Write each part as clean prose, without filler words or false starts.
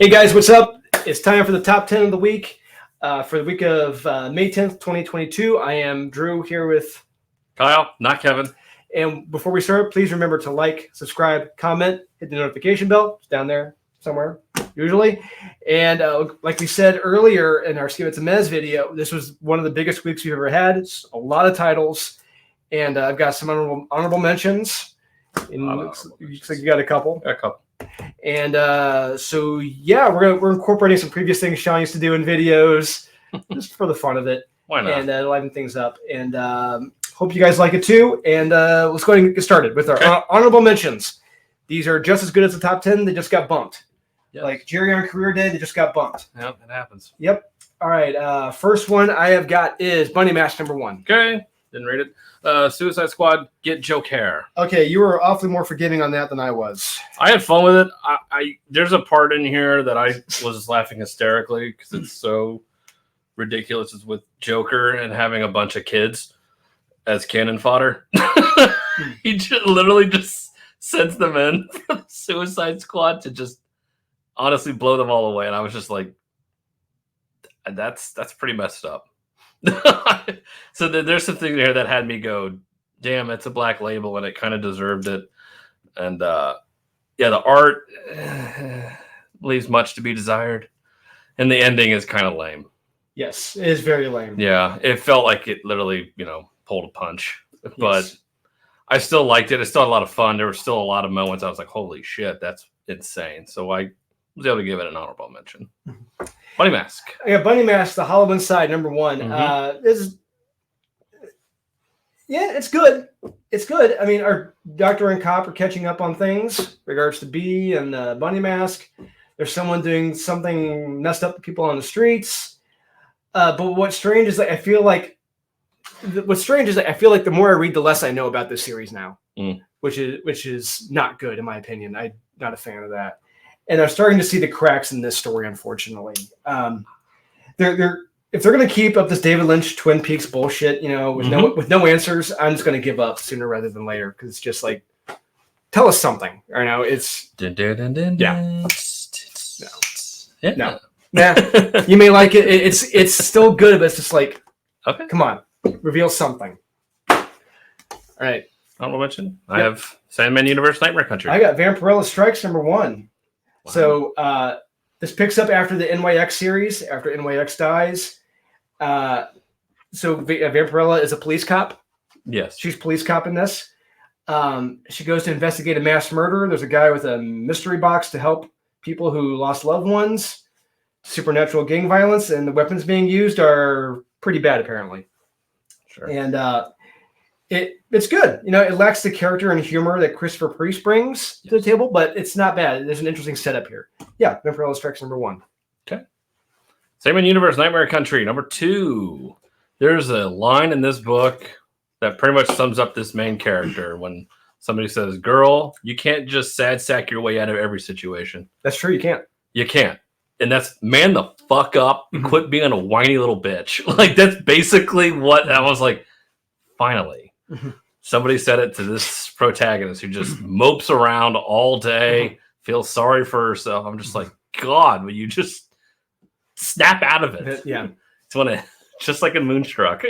Hey guys, what's up? It's time for the top 10 of the week. For the week of May 10th, 2022, I am Drew here with Kyle, not Kevin. And before we start, please remember to like, subscribe, comment, hit the notification bell. It's down there somewhere, usually. And like we said earlier in our Skip It's a Mez video, this was one of the biggest weeks we've ever had. It's a lot of titles. And I've got some honorable mentions. Looks like you got a couple. A couple. And so yeah, we're incorporating some previous things Sean used to do in videos, just for the fun of it. Why not? And liven things up. And hope you guys like it too. And let's go ahead and get started with our honorable mentions. These are just as good as the top 10. They just got bumped. Yes. Like Jerry on Career Day, they just got bumped. Yep, it happens. Yep. All right. First one I have got is Bunny Mask #1. Okay. Didn't read it. Suicide Squad, Get Joker. Okay, you were awfully more forgiving on that than I was. I had fun with it. I there's a part in here that I was laughing hysterically because it's so ridiculous. It's with Joker and having a bunch of kids as cannon fodder. He literally just sends them in for the Suicide Squad to just honestly blow them all away. And I was just like, that's pretty messed up. So there's some things here that had me go, damn, it's a Black Label and it kind of deserved it. And the art leaves much to be desired, and the ending is kind of lame. Yes, it is very lame. Yeah, it felt like it literally pulled a punch. Yes. But I still liked it. It's still a lot of fun. There were still a lot of moments I was like, holy shit, that's insane. So I was able to give it an honorable mention. Bunny Mask. Yeah, Bunny Mask, the Hollow Inside, #1. Mm-hmm. It's good. It's good. I mean, our Doctor and Cop are catching up on things regards to B and Bunny Mask. There's someone doing something messed up to people on the streets. But what's strange is that I feel like the more I read, the less I know about this series now, which is not good in my opinion. I'm not a fan of that. And I'm starting to see the cracks in this story, unfortunately. If they're going to keep up this David Lynch Twin Peaks bullshit, with no answers, I'm just going to give up sooner rather than later because it's just like, tell us something. Or no, it's no. You may like it. It's still good, but it's just like, okay, come on, reveal something. All right. Honorable mention. I have Sandman Universe, Nightmare Country. I got Vampirella Strikes #1. Wow. So this picks up after the NYX series, after NYX dies. So Vampirella is a police cop. Yes. She's police cop in this. She goes to investigate a mass murder. There's a guy with a mystery box to help people who lost loved ones. Supernatural gang violence, and the weapons being used are pretty bad, apparently. Sure. And it's good. It lacks the character and humor that Christopher Priest brings to the table, but it's not bad. There's an interesting setup here. Yeah, Vampirella Strikes #1. Okay. Sandman Universe, Nightmare Country, #2. There's a line in this book that pretty much sums up this main character when somebody says, girl, you can't just sad sack your way out of every situation. That's true, you can't. You can't. And that's man the fuck up and quit being a whiny little bitch. Like, that's basically what I was like, finally. Somebody said it to this protagonist who just mopes around all day, feels sorry for herself. I'm just like, God, will you just snap out of it? Yeah. It's just like in Moonstruck.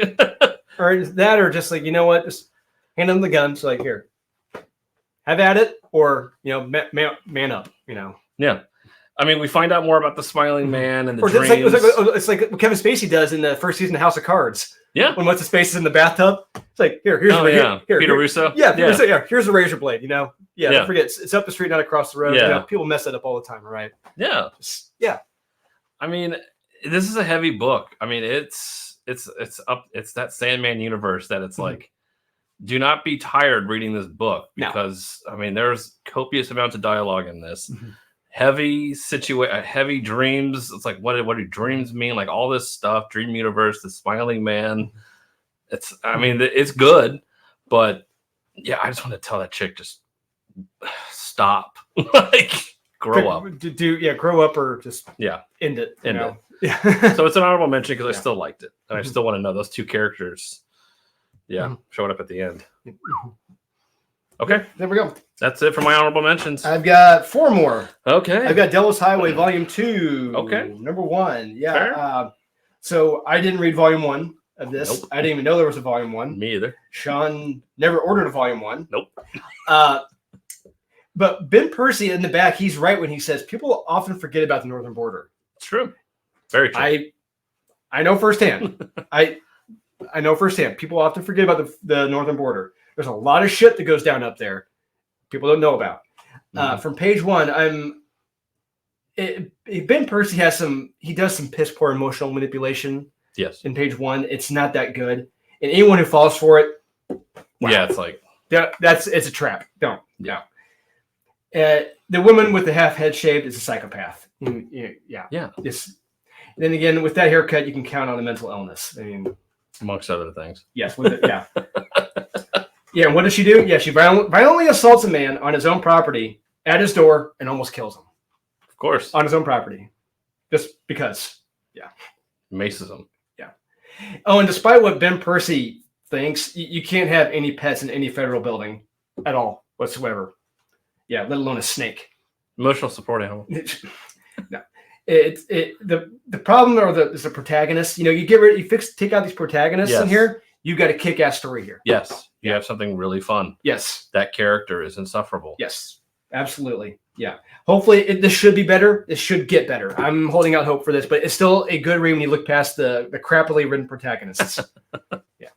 Or that, or just like, you know what? Just hand them the gun. So like, here, have at it, or, man up, Yeah. I mean, we find out more about the Smiling Man and the dreams. It's like what Kevin Spacey does in the first season of House of Cards. Yeah. When what's his face is in the bathtub. It's like, here's Peter Russo. Yeah, Russo, here's a razor blade, Don't forget, it's up the street, not across the road. Yeah. People mess that up all the time, right? Yeah. Yeah. I mean, this is a heavy book. I mean, it's that Sandman universe that it's like, do not be tired reading this book because I mean, there's copious amounts of dialogue in this. Heavy dreams. It's like, what do dreams mean? Like all this stuff, Dream Universe, the Smiling Man. It's good, but yeah, I just want to tell that chick, just stop. Like, grow up. Grow up or just end it. End it. Yeah. So it's an honorable mention because I still liked it. And I still want to know those two characters. Yeah. Showing up at the end. Okay. There we go. That's it for my honorable mentions. I've got 4 more. Okay. I've got Delos Highway Volume 2. Okay. Number 1. Yeah. Fair. So I didn't read Volume 1 of this. Nope. I didn't even know there was a Volume 1. Me either. Sean never ordered a Volume 1. Nope. But Ben Percy in the back, he's right when he says people often forget about the northern border. It's true. Very true. I know firsthand. I know firsthand. People often forget about the northern border. There's a lot of shit that goes down up there. People don't know about. From page 1, Ben Percy does some piss poor emotional manipulation. Yes. In page 1, it's not that good, and anyone who falls for it, wow. Yeah, it's like it's a trap. Don't. Yeah. The woman with the half head shaved is a psychopath. Yeah. Then again, with that haircut, you can count on a mental illness. I mean, amongst other things. Yes. Yeah. Yeah. What does she do? Yeah, she violently assaults a man on his own property at his door and almost kills him. Of course. On his own property, just because. Yeah. Maces him. Yeah. Oh, and despite what Ben Percy thinks, you can't have any pets in any federal building at all whatsoever. Yeah, let alone a snake. Emotional support animal. No, the problem is the protagonist. You take out these protagonists in here. You got a kick-ass story here. Yes, you have something really fun. Yes, that character is insufferable. Yes, absolutely. Yeah. Hopefully, this should be better. It should get better. I'm holding out hope for this, but it's still a good read when you look past the crappily written protagonists. Yeah.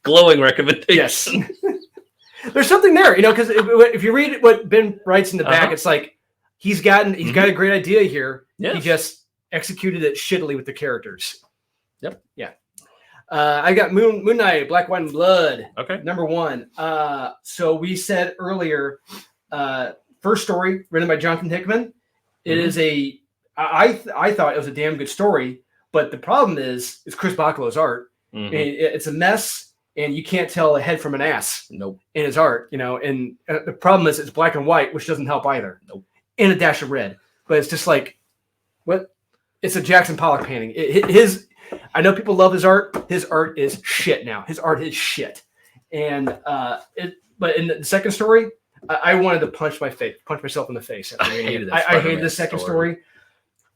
Glowing recommendation. Yes. There's something there, because if you read what Ben writes in the back, it's like he's got a great idea here. Yes. He just executed it shittily with the characters. Yep. Yeah. I got Moonai, Black, White, and Blood. Okay. Number 1. So we said earlier, first story written by Jonathan Hickman. It is I thought it was a damn good story, but the problem is it's Chris Bacalo's art. It's a mess. And you can't tell a head from an ass. Nope. In his art, and the problem is it's black and white, which doesn't help either. Nope. And a dash of red, but it's just like, what? It's a Jackson Pollock painting. I know people love his art. His art is shit now. His art is shit. And but in the second story, I wanted to punch myself in the face. I hated that. I hated the second story.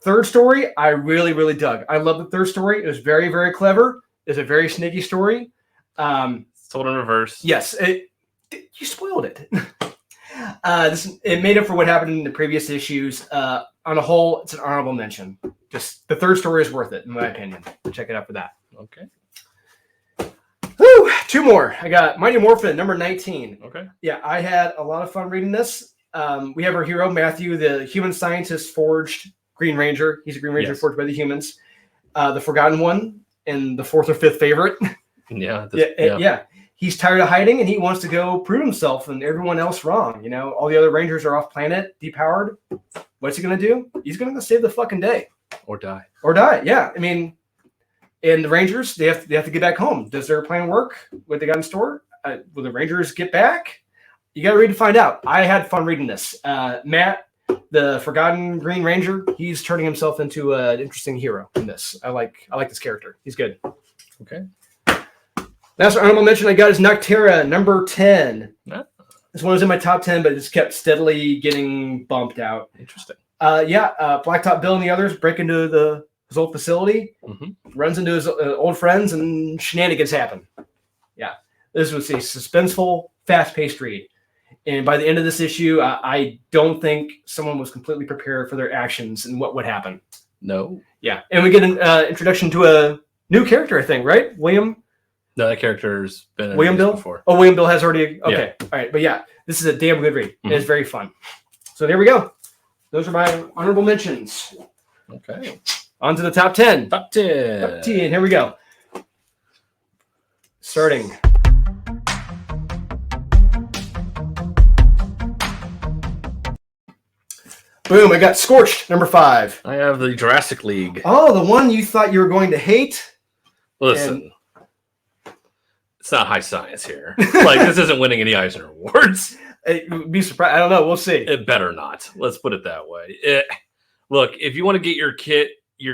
Third story, I really, really dug. I love the third story. It was very, very clever. It's a very sneaky story. Told in reverse. Yes, you spoiled it. It made up for what happened in the previous issues. On a whole, it's an honorable mention. Just the third story is worth it, in my opinion. Check it out for that. Okay. Woo! 2 more. I got Mighty Morphin, number 19. Okay. Yeah, I had a lot of fun reading this. We have our hero, Matthew, the human scientist forged Green Ranger. He's a Green Ranger forged by the humans. The Forgotten One and the 4th or 5th favorite. Yeah. He's tired of hiding and he wants to go prove himself and everyone else wrong. All the other Rangers are off planet, depowered. What's he going to do? He's going to go save the fucking day. Or die. Yeah. I mean, and the Rangers, they have to get back home. Does their plan work? What they got in store? Will the Rangers get back? You got to read to find out. I had fun reading this. Matt, the Forgotten Green Ranger, he's turning himself into an interesting hero in this. I like this character. He's good. Okay. Last honorable mention I got is Noctera, number 10. Yeah. This one was in my top 10, but it just kept steadily getting bumped out. Interesting. Blacktop Bill and the others break into his old facility, runs into his old friends, and shenanigans happen. Yeah. This was a suspenseful, fast-paced read. And by the end of this issue, I don't think someone was completely prepared for their actions and what would happen. No. Yeah. And we get an introduction to a new character, I think, right? William? No, that character's been William Bill before. Oh, William Bill has already. Okay, All right, but yeah, this is a damn good read. It's very fun. So there we go. Those are my honorable mentions. Okay, on to the top 10. Top 10. Here we go. Starting. Boom! I got Scorched, number 5. I have the Jurassic League. Oh, the one you thought you were going to hate. Listen. It's not high science here. This isn't winning any Eisner Awards. Be surprised. I don't know. We'll see. It better not. Let's put it that way. Look, if you want to get your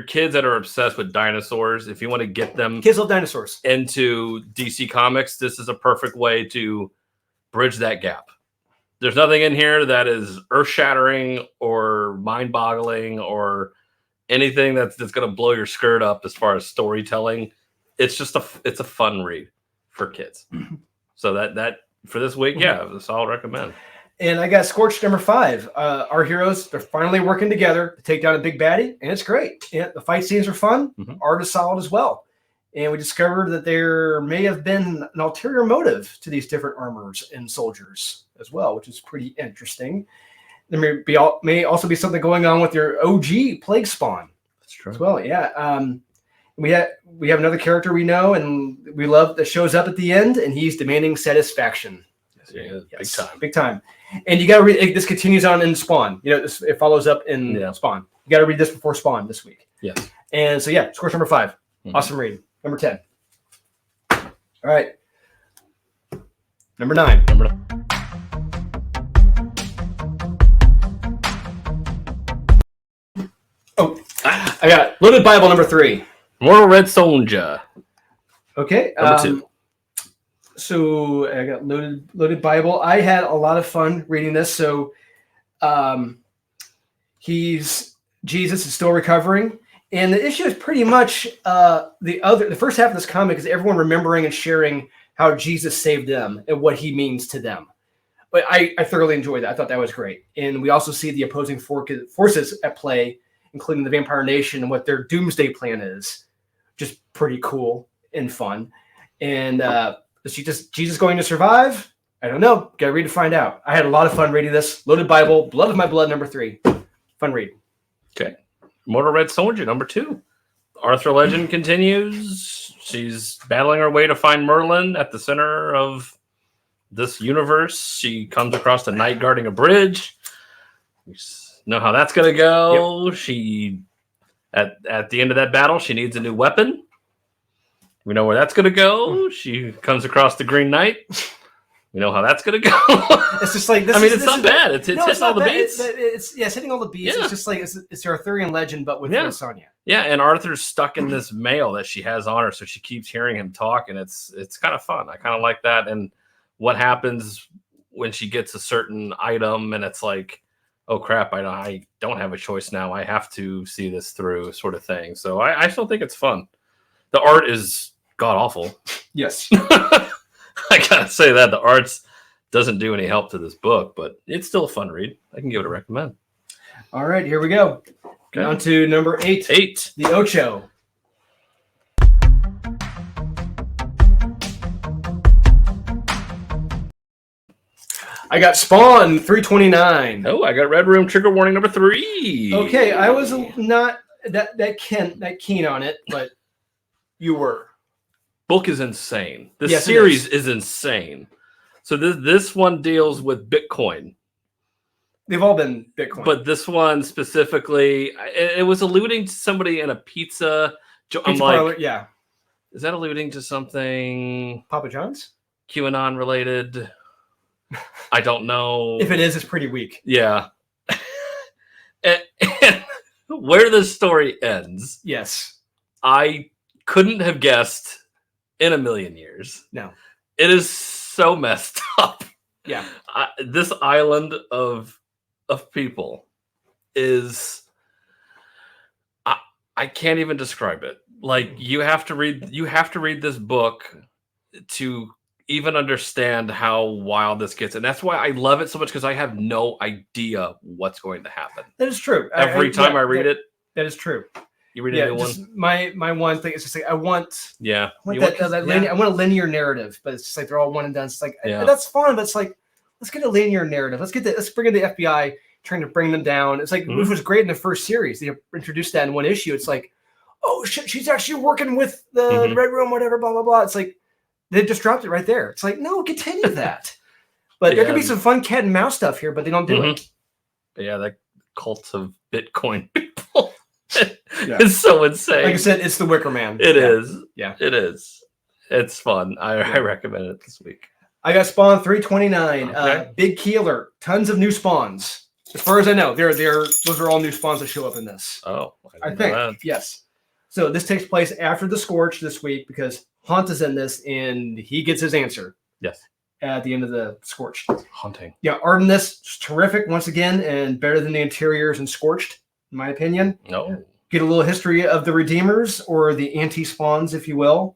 kids that are obsessed with dinosaurs, if you want to get them kids love dinosaurs into DC Comics, this is a perfect way to bridge that gap. There's nothing in here that is earth-shattering or mind-boggling or anything that's going to blow your skirt up as far as storytelling. It's just it's a fun read for kids. So that for this week, yeah, that's all I recommend. And I got Scorched number 5. Our heroes, they're finally working together to take down a big baddie, and it's great. And the fight scenes are fun. Art is solid as well. And we discovered that there may have been an ulterior motive to these different armors and soldiers as well, which is pretty interesting. There may also be something going on with your OG Plague Spawn. That's true. As well, yeah. We have another character we know and we love that shows up at the end, and he's demanding satisfaction. Yes, big time. And you got to read. This continues on in Spawn. It follows up in Spawn. You got to read this before Spawn this week. Yes. And so Scorch number 5. Awesome read. Number 10. All right. Number 9. Oh, I got Loaded Bible number 3. Mortal Red Sonja. Okay. Number 2. So I got Loaded Bible. I had a lot of fun reading this. So Jesus is still recovering. And the issue is pretty much the first half of this comic is everyone remembering and sharing how Jesus saved them and what he means to them. But I thoroughly enjoyed that. I thought that was great. And we also see the opposing forces at play, including the Vampire Nation and what their doomsday plan is. Just pretty cool and fun. And is Jesus going to survive? I don't know. Gotta read to find out. I had a lot of fun reading this. Loaded Bible, Blood of My Blood, number 3. Fun read. Okay. Mortal Red Sonja, number 2. Arthur legend continues. She's battling her way to find Merlin at the center of this universe. She comes across the knight guarding a bridge. We know how that's going to go. Yep. She, at the end of that battle, she needs a new weapon. We know where that's going to go. She comes across the Green Knight. We know how that's going to go. It's just like it's not bad. It's hitting all the beats. It's hitting all the beats. Yeah. It's just like it's your Arthurian legend, but with Sonya. Yeah, and Arthur's stuck in this mail that she has on her, so she keeps hearing him talk, and it's kind of fun. I kind of like that. And what happens when she gets a certain item, and it's like, oh crap, I don't have a choice now. I have to see this through, sort of thing. So I still think it's fun. The art is god awful. Yes. I gotta say that the arts doesn't do any help to this book, but it's still a fun read. I can give it a recommend. All right, here we go. Okay. On to number 8. 8. The Ocho. I got Spawn 329. Oh, I got Red Room trigger warning number 3. Okay, I was not that keen on it, but you were. Book is insane. The series is insane. So this one deals with Bitcoin. They've all been Bitcoin. But this one specifically, it was alluding to somebody in a pizza. I'm like, parlor, yeah. Is that alluding to something? Papa John's? QAnon related? I don't know. If it is, it's pretty weak. Yeah. and where the story ends. Yes. I couldn't have guessed in a million years. No. It is so messed up. Yeah. This island of people is I can't even describe it. Like you have to read this book to even understand how wild this gets. And that's why I love it so much, because I have no idea what's going to happen. That is true. Every time I read it. That is true. You read a new one? My one thing is just like I want I want a linear narrative, but it's just like they're all one and done. It's like that's fun, but it's like let's get a linear narrative. Let's bring in the FBI trying to bring them down. It's like it was great in the first series. They introduced that in one issue. It's like, oh shit, she's actually working with the Red Room, whatever, blah blah blah. It's like they just dropped it right there. It's like, no, continue that. But there could be some fun cat and mouse stuff here, but they don't do it. But yeah, that cult of Bitcoin people. It's so insane. Like I said, it's the Wicker Man. It is. Yeah. It is. It's fun. I recommend it this week. I got Spawn 329. Okay. Big Keeler. Tons of new spawns. As far as I know, those are all new spawns that show up in this. Oh, I think. Yes. So this takes place after the Scorch this week because Haunt is in this and he gets his answer. Yes. at the end of the Scorched. Haunting. Yeah, art in this is terrific once again, and better than the interiors in Scorched, in my opinion. No. Get a little history of the Redeemers, or the anti-spawns, if you will.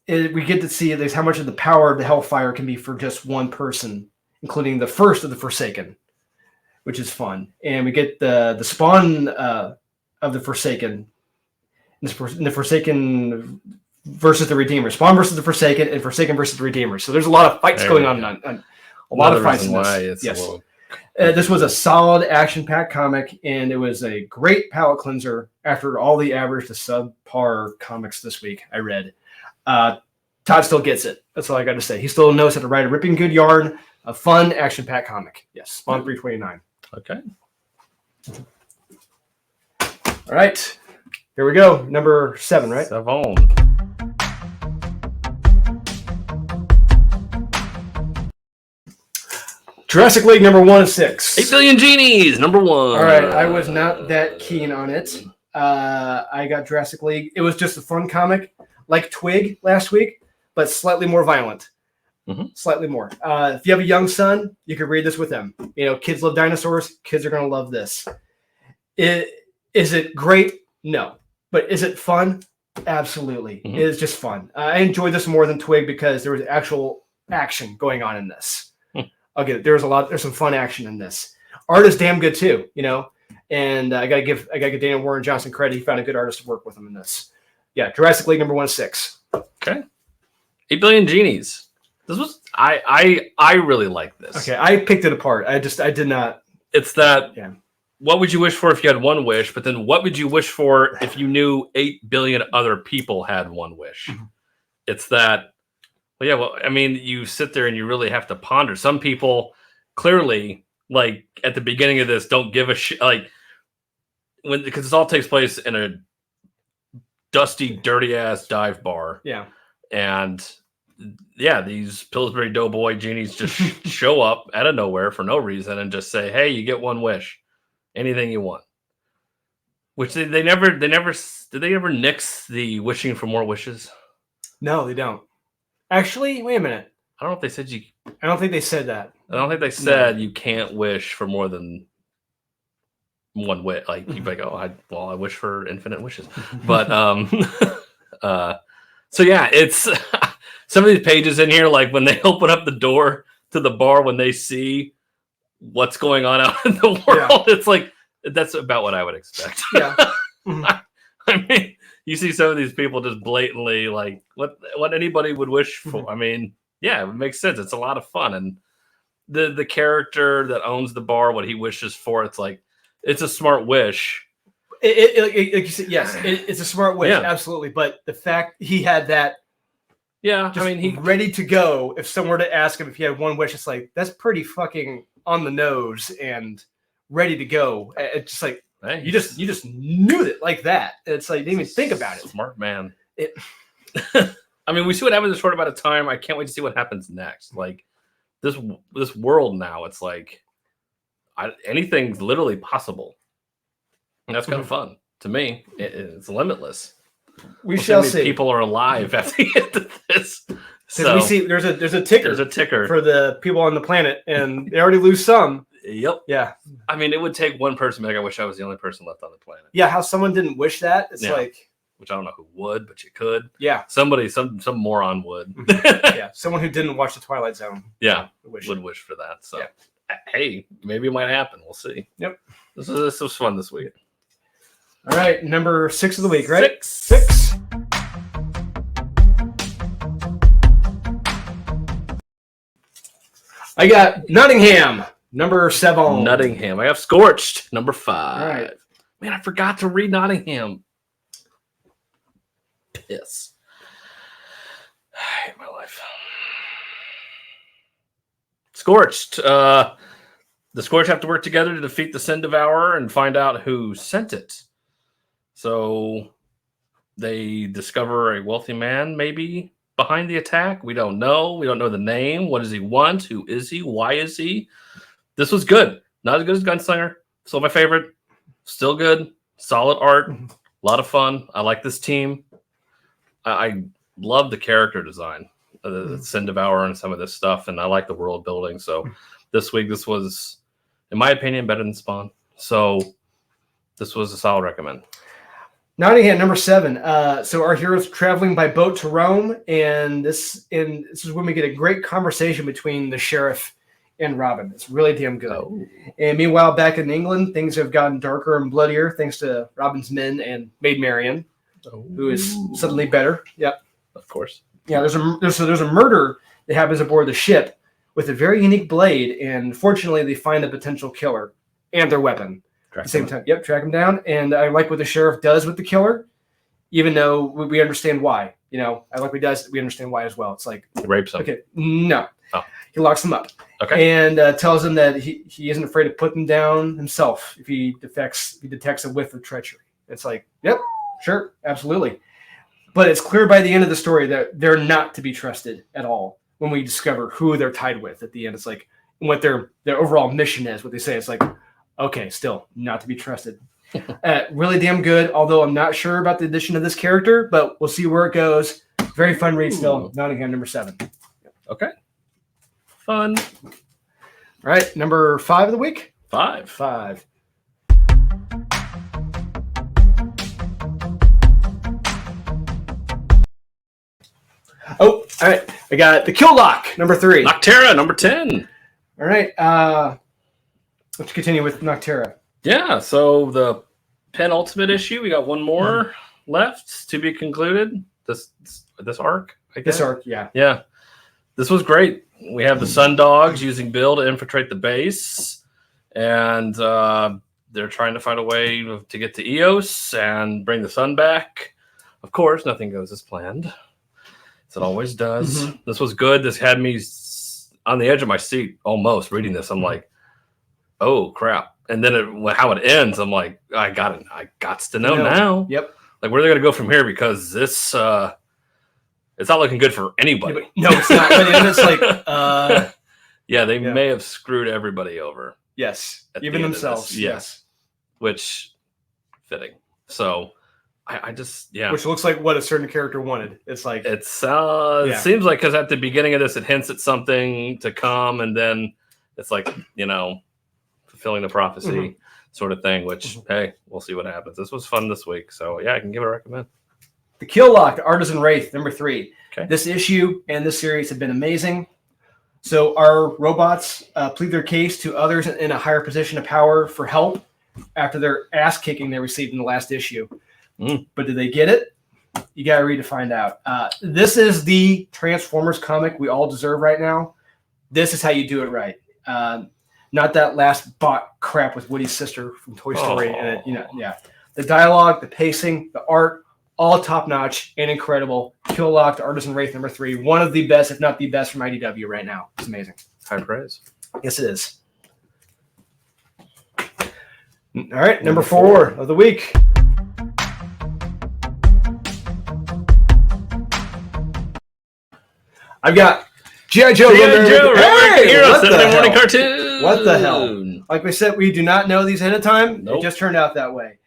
We get to see at least how much of the power of the Hellfire can be for just one person, including the first of the Forsaken, which is fun. And we get the spawn of the Forsaken, in the Forsaken versus the Redeemer. Spawn versus the Forsaken, and Forsaken versus the Redeemer. So there's a lot of fights going on. A lot of fights in this. Yes. This was a solid action-packed comic, and it was a great palate cleanser after all the average to subpar comics this week I read. Todd still gets it. That's all I got to say. He still knows how to write a ripping good yarn, a fun action-packed comic. Yes, Spawn 329. Okay. All right. Here we go. Number 7, right? 7. Jurassic League number 1 and 6. 8 Billion Genies, number 1. All right. I was not that keen on it. I got Jurassic League. It was just a fun comic, like Twig last week, but slightly more violent. Slightly more. If you have a young son, you could read this with them. You know, kids love dinosaurs. Kids are going to love this. Is it great? No. But is it fun? Absolutely. It is just fun. I enjoyed this more than Twig because there was actual action going on in this. Okay, there's some fun action in this. Art is damn good too, you know. And I gotta give Daniel Warren Johnson credit. He found a good artist to work with him in this. Yeah, Jurassic League number 1 and 6. Okay. 8 Billion Genies. This was I really like this. Okay, I picked it apart. I did not. It's that. Yeah. What would you wish for if you had one wish? But then, what would you wish for if you knew 8 billion other people had one wish? It's that. Well, yeah. Well, I mean, you sit there and you really have to ponder. Some people clearly, like at the beginning of this, don't give a shit. Like because this all takes place in a dusty, dirty ass dive bar. Yeah. And yeah, these Pillsbury Doughboy genies just show up out of nowhere for no reason and just say, "Hey, you get one wish, anything you want." Which they never did. They ever nix the wishing for more wishes? No, they don't. Actually, wait a minute. I don't know if they said you. I don't think they said that. I don't think they said you can't wish for more than one wish. Like you'd be like, "Oh, I wish for infinite wishes." But so yeah, it's. Some of these pages in here, like when they open up the door to the bar, when they see what's going on out in the world, it's like, that's about what I would expect. Yeah. I mean, you see some of these people just blatantly like what anybody would wish for. I mean, yeah, it makes sense. It's a lot of fun. And the character that owns the bar, what he wishes for, it's like, it's a smart wish. Like you said, yes, it's a smart wish. Absolutely. But the fact he had that, I mean, he's ready to go. If someone were to ask him if he had one wish, it's like, that's pretty fucking on the nose and ready to go. It's just like, hey, you just knew it like that. It's like, you didn't even think about it. Smart man. I mean, we see what happens in a short amount of time. I can't wait to see what happens next. Like this world now, it's like anything's literally possible. And that's kind of fun to me. It's limitless. We shall see. People are alive at the end of this. So we see there's a ticker. There's a ticker for the people on the planet, and they already lose some. Yep. Yeah. I mean, it would take one person to be like, I wish I was the only person left on the planet. Yeah. How someone didn't wish that? It's like, which I don't know who would, but you could. Yeah. Somebody, some moron would. Yeah. Someone who didn't watch the Twilight Zone. Yeah. Would wish for that. So, hey, maybe it might happen. We'll see. Yep. This was fun this week. All right, number 6 of the week, right? 6. I got Nottingham, number 7. Nottingham. I have Scorched, number 5. All right. Man, I forgot to read Nottingham. Piss. I hate my life. Scorched. The Scorched have to work together to defeat the Sin Devourer and find out who sent it. So they discover a wealthy man maybe behind the attack. We don't know. We don't know the name. What does he want? Who is he? Why is he? This was good. Not as good as Gunslinger. Still my favorite. Still good. Solid art. A lot of fun. I like this team. I love the character design, the Sin Devourer and some of this stuff, and I like the world building. So this week, this was, in my opinion, better than Spawn. So this was a solid recommend. Nottingham, number 7. So our heroes traveling by boat to Rome, and this is when we get a great conversation between the sheriff and Robin. It's really damn good. Oh. And meanwhile, back in England, things have gotten darker and bloodier thanks to Robin's men and Maid Marian, who is suddenly better. Yep, of course. Yeah, there's a murder that happens aboard the ship with a very unique blade, and fortunately, they find a potential killer and their weapon. At the same time, track him down. And I like what the sheriff does with the killer, even though we understand why. You know, I like what he does. We understand why as well. It's like he rapes him. Okay, no, he locks him up. Okay, and tells him that he isn't afraid to put them down himself if he detects a whiff of treachery. It's like, yep, sure, absolutely. But it's clear by the end of the story that they're not to be trusted at all. When we discover who they're tied with at the end, it's like what their overall mission is. What they say, it's like, okay, still not to be trusted. Really damn good, although I'm not sure about the addition of this character, but we'll see where it goes. Very fun read still. Nottingham, number 7. Okay. Fun. All right, number 5 of the week? 5. Oh, all right. I got the Kill Lock, number 3. Noctera, number 10. All right. Let's continue with Noctera. Yeah, so the penultimate issue, we got one more left to be concluded. This arc, I guess. This arc, yeah. Yeah. This was great. We have the Sun Dogs using Bill to infiltrate the base, and they're trying to find a way to get to Eos and bring the sun back. Of course, nothing goes as planned, as it always does. Mm-hmm. This was good. This had me on the edge of my seat almost reading this. I'm like, oh, crap. And then how it ends, I'm like, I got to know now. Yep. Like, where are they going to go from here? Because this, it's not looking good for anybody. No, it's not. And it's like, yeah, they may have screwed everybody over. Yes. Even themselves. Yes. Which, fitting. So, I just, Which looks like what a certain character wanted. It's like. It seems like, because at the beginning of this, it hints at something to come, and then it's like, fulfilling the prophecy sort of thing, which, hey, we'll see what happens. This was fun this week. So, I can give it a recommend. The Kill Lock, the Artisan Wraith, number 3. Okay. This issue and this series have been amazing. So our robots plead their case to others in a higher position of power for help after their ass kicking they received in the last issue. But did they get it? You got to read to find out. This is the Transformers comic we all deserve right now. This is how you do it right. Not that last bot crap with Woody's sister from Toy Story. And the dialogue, the pacing, the art, all top notch and incredible. Kill Lock, the Artisan Wraith, number 3. One of the best, if not the best, from IDW right now. It's amazing. High praise. Yes, it is. All right, number 4 of the week. I've got G.I. Joe. Saturday morning cartoon. What the hell? Like we said, we do not know these ahead of time. Nope. It just turned out that way.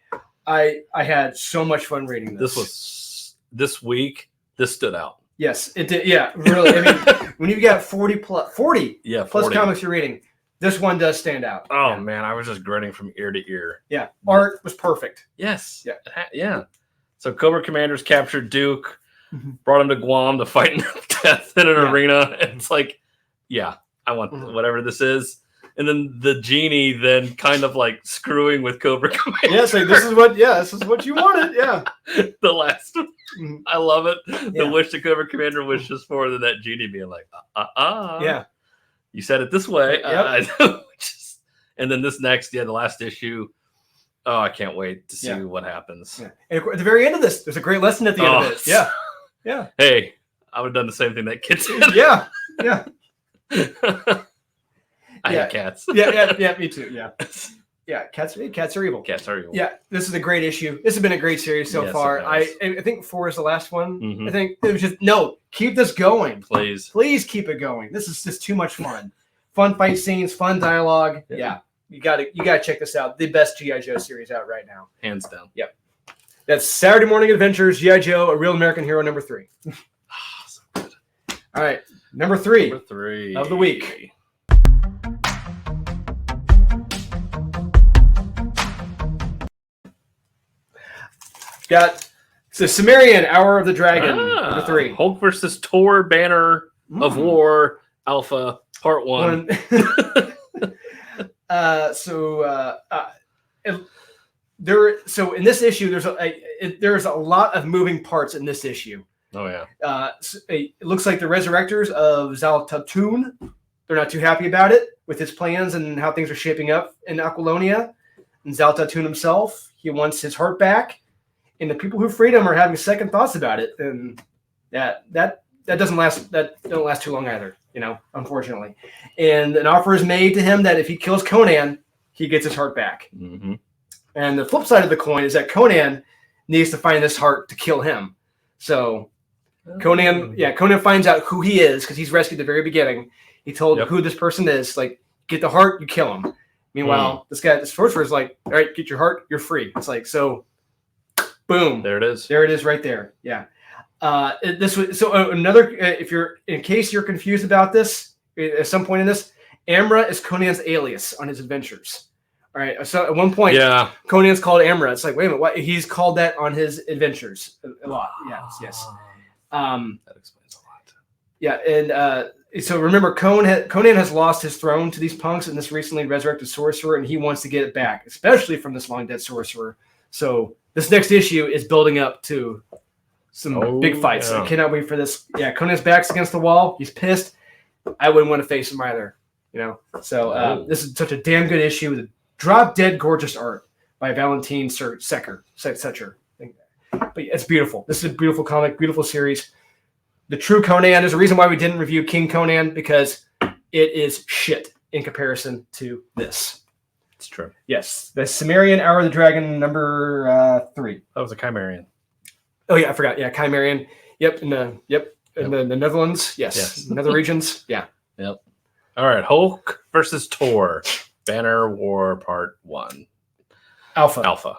I had so much fun reading this. This week, this stood out. Yes, it did. Yeah, really. I mean, when you've got 40 plus comics you're reading, this one does stand out. Oh, man, I was just grinning from ear to ear. Yeah, art was perfect. Yes. Yeah. So Cobra Commanders captured Duke, brought him to Guam to fight in death in an arena. And it's like, I want whatever this is. And then the genie then kind of like screwing with Cobra Commander. Yeah, so this is what you wanted. Yeah. The last one. I love it. The wish the Cobra Commander wishes for, than that genie being like, Yeah. You said it this way. Yep. And then this next, the last issue. Oh, I can't wait to see what happens. Yeah. And at the very end of this, there's a great lesson at the end of it. Yeah. Yeah. Hey, I would have done the same thing that kid did. Yeah. I hate cats. Yeah, me too. Yeah. Yeah, cats are evil. Cats are evil. Yeah, this is a great issue. This has been a great series so far. I think 4 is the last one. I think it was just keep this going. Please keep it going. This is just too much fun. Fun fight scenes, fun dialogue. Yeah. You gotta check this out. The best G.I. Joe series out right now. Hands down. Yep. That's Saturday Morning Adventures, G.I. Joe, A Real American Hero, number 3. All right, number three of the week. Got the Sumerian Hour of the Dragon, number 3. Hulk versus Thor Banner of War Alpha Part 1. So in this issue, there's a lot of moving parts in this issue. Oh yeah. It looks like the Resurrectors of Zal-Tatun, they're not too happy about it with his plans and how things are shaping up in Aquilonia. And Zal-Tatun himself, he wants his heart back. And the people who freed him are having second thoughts about it. And that doesn't last. That don't last too long either. Unfortunately. And an offer is made to him that if he kills Conan, he gets his heart back. Mm-hmm. And the flip side of the coin is that Conan needs to find this heart to kill him. So Conan finds out who he is because he's rescued at the very beginning. He told who this person is. Like, get the heart, you kill him. Meanwhile, this sorcerer is like, all right, get your heart, you're free. It's like, so, boom. There it is. There it is right there. Yeah. In case you're confused about this, at some point in this, Amra is Conan's alias on his adventures. All right. So at one point, Conan's called Amra. It's like, wait a minute, what? He's called that on his adventures a lot. Yes. That explains a lot. Yeah, and so remember, Conan has lost his throne to these punks and this recently resurrected sorcerer, and he wants to get it back, especially from this long dead sorcerer. So this next issue is building up to some big fights. I cannot wait for this. Yeah, Conan's back's against the wall. He's pissed. I wouldn't want to face him either. So this is such a damn good issue with drop dead gorgeous art by Valentin Secher. But it's beautiful. This is a beautiful comic, beautiful series. The true Conan, there's a reason why we didn't review King Conan, because it is shit in comparison to this. It's true. Yes. The Sumerian Hour of the Dragon, number 3. That was a Chimerian. Oh, yeah, I forgot. Yeah, Chimerian. Yep. In the Netherlands. Yes. Nether regions. Yeah. Yep. All right. Hulk versus Thor. Banner War Part 1. Alpha.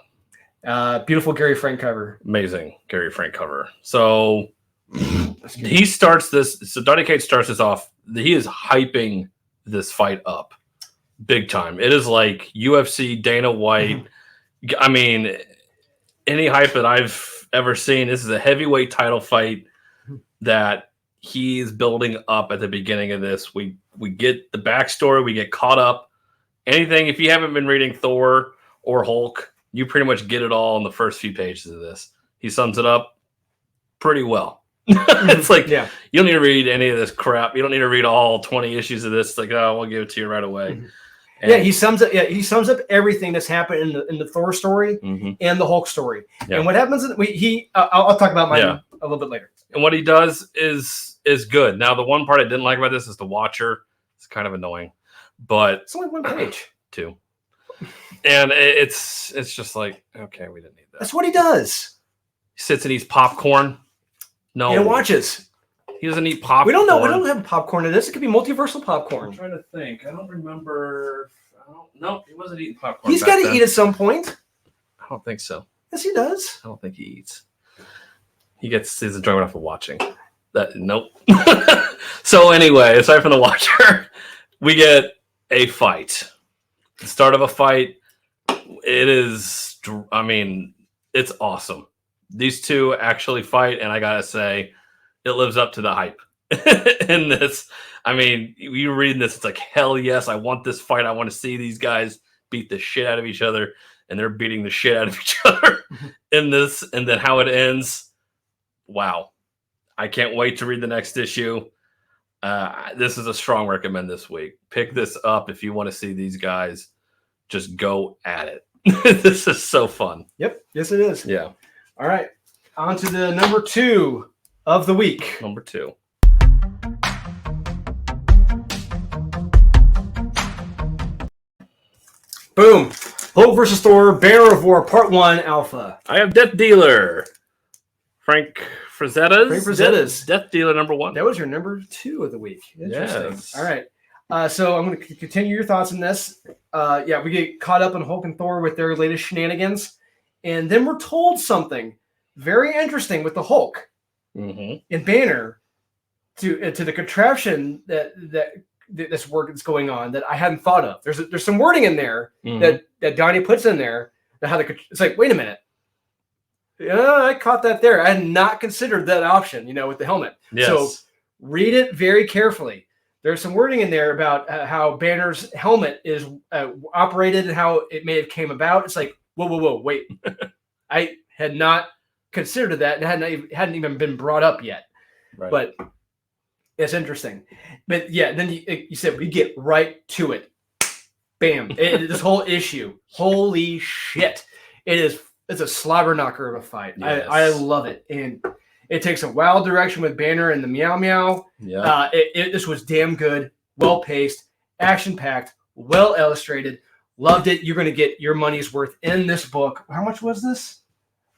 Beautiful Gary Frank cover. Amazing Gary Frank cover. So he starts this. So Donny Cates starts this off. He is hyping this fight up big time. It is like UFC Dana White. I mean, any hype that I've ever seen. This is a heavyweight title fight that he's building up at the beginning of this. We get the backstory. We get caught up. Anything, if you haven't been reading Thor or Hulk, you pretty much get it all in the first few pages of this. He sums it up pretty well. It's like, you don't need to read any of this crap. You don't need to read all 20 issues of this. It's like, we'll give it to you right away. And he sums up everything that's happened in the Thor story and the Hulk story. And what happens I'll talk about mine a little bit later. And what he does is good. Now, the one part I didn't like about this is the Watcher. It's kind of annoying, but it's only one page. 2. And it's just like, okay, we didn't need that. That's what he does. He sits and eats popcorn. No. And watches. He doesn't eat popcorn. We don't know. We don't have popcorn in this. It could be multiversal popcorn. I'm trying to think. I don't remember. No, he wasn't eating popcorn. He's got to eat at some point. I don't think so. Yes, he does. I don't think he eats. He gets his enjoyment off of watching. Nope. So anyway, aside from the Watcher, we get a fight. The start of a fight. It's awesome. These two actually fight, and I gotta say, it lives up to the hype in this. I mean, you reading this, it's like, hell yes, I want this fight. I want to see these guys beat the shit out of each other, and they're beating the shit out of each other in this. And then how it ends, wow. I can't wait to read the next issue. This is a strong recommend this week. Pick this up if you want to see these guys just go at it. This is so fun. Yep. Yes, it is. Yeah. All right. On to the number 2 of the week. Number 2. Boom. Hulk versus Thor, Banner of War, Part 1, Alpha. I have Death Dealer. Frank Frazetta's Death Dealer number 1. That was your number 2 of the week. Interesting. Yes. All right. So I'm going to continue your thoughts on this. We get caught up in Hulk and Thor with their latest shenanigans. And then we're told something very interesting with the Hulk and Banner to the contraption that this work that's going on that I hadn't thought of. There's some wording in there that Donnie puts in there. It's like, wait a minute. Yeah, I caught that there. I had not considered that option, with the helmet. Yes. So read it very carefully. There's some wording in there about how Banner's helmet is operated and how it may have came about. It's like, whoa, wait. I had not considered that and hadn't even been brought up yet. Right. But it's interesting. But yeah, then you said we get right to it. Bam. This whole issue. Holy shit. It's a slobber knocker of a fight. Yes. I love it. And it takes a wild direction with Banner and the Meow Meow. Yeah. This was damn good, well paced, action packed, well illustrated. Loved it. You're going to get your money's worth in this book. How much was this?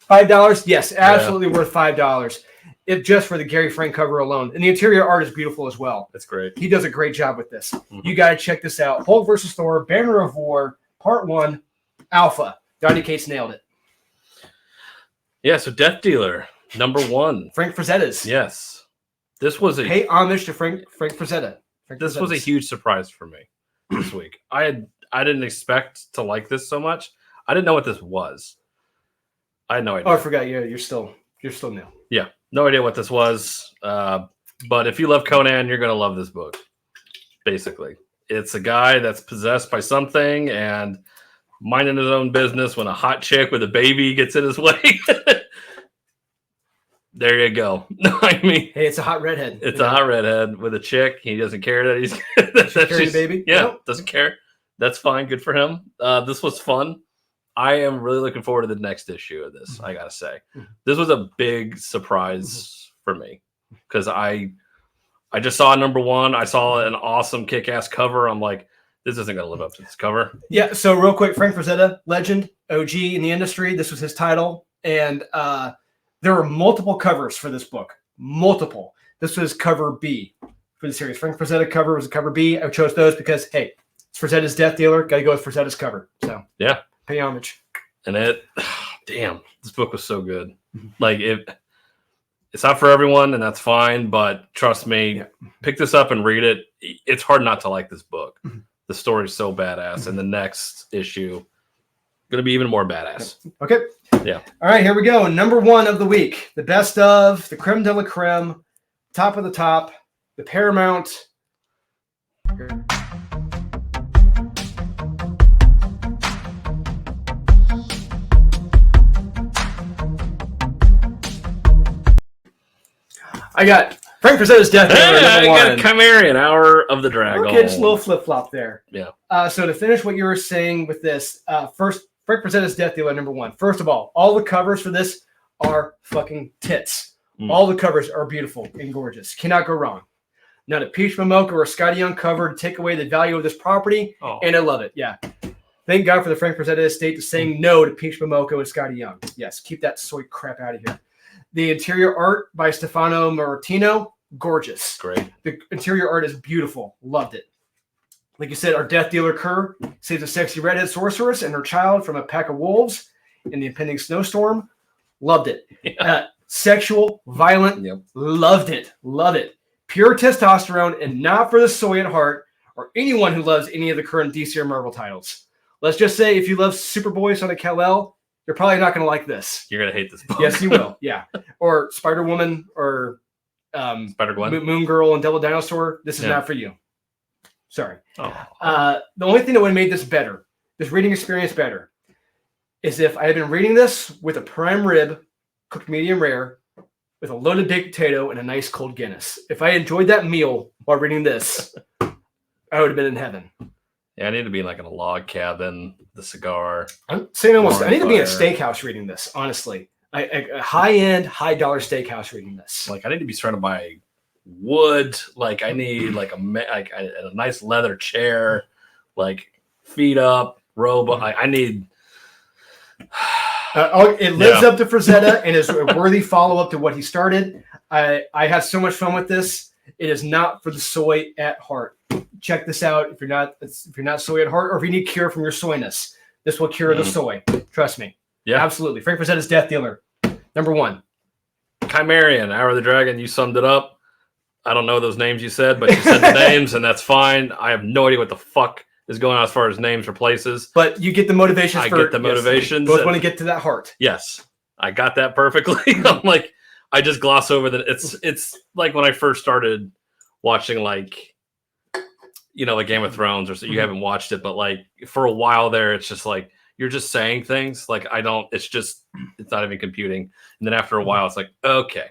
$5? Yes, absolutely worth $5. If just for the Gary Frank cover alone. And the interior art is beautiful as well. That's great. He does a great job with this. You got to check this out. Hulk vs. Thor, Banner of War, Part 1, Alpha. Donnie Cates nailed it. Yeah, so Death Dealer, number 1. Frank Frazetta's. Yes. This was pay homage to Frank Frazetta. This was a huge surprise for me this week. I didn't expect to like this so much. I didn't know what this was. I had no idea. Oh, I forgot. You're still new. Yeah, no idea what this was. But if you love Conan, you're gonna love this book. Basically, it's a guy that's possessed by something and minding his own business when a hot chick with a baby gets in his way. There you go. I mean, hey, it's a hot redhead. It's a hot redhead with a chick. He doesn't care that he's carrying a baby. Yeah, nope. Doesn't care. That's fine. Good for him. This was fun. I am really looking forward to the next issue of this. I gotta say, this was a big surprise for me because I just saw number 1. I saw an awesome kick-ass cover. I'm like, this isn't gonna live up to this cover. Yeah. So real quick, Frank Frazetta, legend, OG in the industry. This was his title, and there were multiple covers for this book. Multiple. This was cover B for the series. Frank Frazetta cover was a cover B. I chose those because hey, it's Frazetta's Death Dealer. Got to go with Frazetta's cover. So yeah. Pay homage. And damn, this book was so good. Like it's not for everyone, and that's fine. But trust me, pick this up and read it. It's hard not to like this book. The story's so badass, and the next issue gonna be even more badass. Okay. Yeah. All right, here we go. Number 1 of the week, the best of, the creme de la creme, top of the top, the Paramount. I got Frank Frazetta's Death Dealer. I got a Chimerian, Hour of the Dragon. Okay, just a little flip flop there. Yeah. So to finish what you were saying with this, first, Frank Frazetta's Death Dealer number 1. First of all the covers for this are fucking tits. All the covers are beautiful and gorgeous. Cannot go wrong. Not a Peach Momoko or Scotty Young cover to take away the value of this property, and I love it. Yeah. Thank God for the Frank Frazetta estate to saying no to Peach Momoko and Scotty Young. Yes, keep that soy crap out of here. The interior art by Stefano Martino, gorgeous. Great. The interior art is beautiful. Loved it. Like you said, our Death Dealer Kerr saves a sexy redhead sorceress and her child from a pack of wolves in the impending snowstorm. Loved it. Yeah. Sexual, violent. Yep. Loved it. Love it. Pure testosterone and not for the soy at heart or anyone who loves any of the current DC or Marvel titles. Let's just say if you love Superboy, Sonic Kal-El, you're probably not going to like this. You're going to hate this book. Yes, you will. Yeah. Or Spider-Woman or Spider-Gwen. Moon Girl and Devil Dinosaur. This is not for you. Sorry. Oh. The only thing that would have made this better, this reading experience better, is if I had been reading this with a prime rib, cooked medium rare, with a loaded baked potato and a nice cold Guinness. If I enjoyed that meal while reading this, I would have been in heaven. Yeah, I need to be like in a log cabin, the cigar. I'm saying almost, I need to be in a steakhouse reading this, honestly. A high-end, high-dollar steakhouse reading this. Like, I need to be surrounded by wood. Like, I need like a nice leather chair, like feet up, robe. I need... it lives up to Frazetta and is a worthy follow-up to what he started. I had so much fun with this. It is not for the soy at heart. Check this out if you're not soy at heart, or if you need cure from your soyness. This will cure the soy. Trust me. Yeah, absolutely. Frank Frazetta's Death Dealer, number 1. Chimerian, Hour of the Dragon. You summed it up. I don't know those names you said, but you said the names, and that's fine. I have no idea what the fuck is going on as far as names or places. But you get the motivations. I get the motivations. Both want to get to that heart. Yes, I got that perfectly. I'm like, I just gloss over that. It's like when I first started watching, like, you know, like Game of Thrones, or so. You haven't watched it, but like for a while there, it's just like you're just saying things. Like it's not even computing. And then after a while, it's like, okay.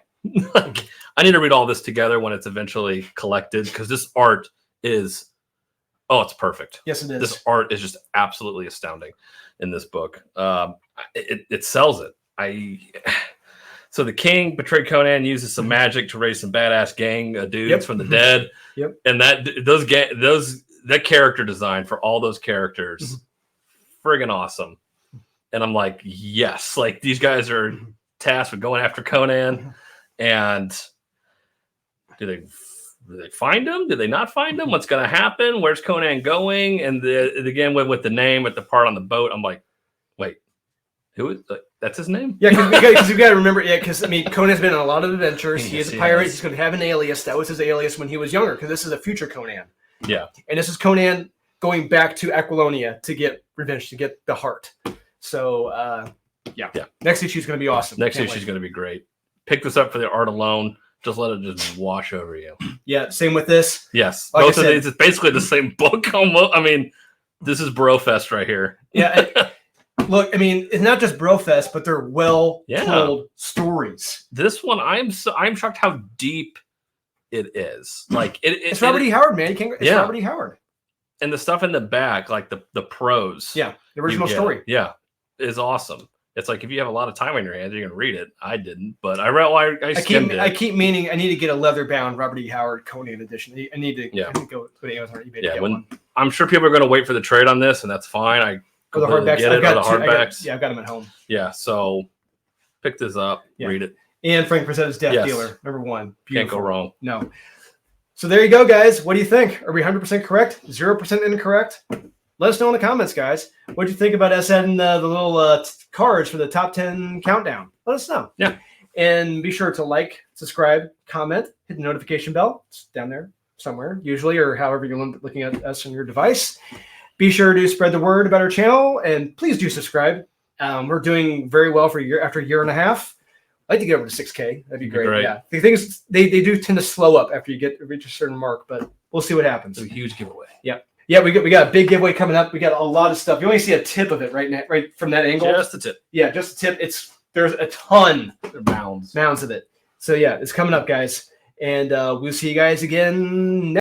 Like, I need to read all this together when it's eventually collected, because this art is, it's perfect. Yes, it is. This art is just absolutely astounding in this book. It sells it. So the king betrayed Conan, uses some magic to raise some badass gang dudes from the dead. Yep. And that character design for all those characters, friggin' awesome. And I'm like, yes, like these guys are tasked with going after Conan. And do they find him? Do they not find him? What's going to happen? Where's Conan going? And again, with the name at the part on the boat, I'm like, wait, who is that's his name? Yeah, because you got to remember, because I mean, Conan's been on a lot of adventures. He is a pirate. He's going to have an alias. That was his alias when he was younger, because this is a future Conan. Yeah, and this is Conan going back to Aquilonia to get revenge, to get the heart. So, yeah. Next issue is going to be awesome. Next issue is going to be great. Pick this up for the art alone. Just let it just wash over you. Yeah, same with this. Yes, like both of these. It's basically the same book. Almost. I mean, this is Brofest right here. Yeah. Look, I mean, it's not just Brofest, but they're well-told stories. This one, I'm shocked how deep it is. Like it's Robert E. Howard, man. It's Robert E. Howard. And the stuff in the back, like the prose. Yeah, the original story. Yeah, is awesome. It's like if you have a lot of time on your hands, you're gonna read it. I didn't, but I read. I skimmed it. I keep meaning I need to get a leather-bound Robert E. Howard Conan edition. I need to go to Amazon or eBay to get one. I'm sure people are gonna wait for the trade on this, and that's fine. I the hardbacks. I've got the hardbacks. I've got them at home. Yeah, so pick this up, read it. And Frank Frazetta's Death Dealer, number 1. Beautiful. Can't go wrong. No. So there you go, guys. What do you think? Are we 100% correct? 0% incorrect? Let us know in the comments, guys. What do you think about us adding the little cards for the top 10 countdown? Let us know. Yeah. And be sure to like, subscribe, comment, hit the notification bell. It's down there somewhere, usually, or however you're looking at us on your device. Be sure to spread the word about our channel, and please do subscribe. We're doing very well after a year and a half. I'd like to get over to 6K. That'd be great. Yeah. The things they do tend to slow up after you reach a certain mark, but we'll see what happens. It's a huge giveaway. Yeah. Yeah, we got a big giveaway coming up. We got a lot of stuff. You only see a tip of it right from that angle. Just the tip. Yeah, just the tip. There's a ton. They're mounds of it. So yeah, it's coming up, guys. And we'll see you guys again next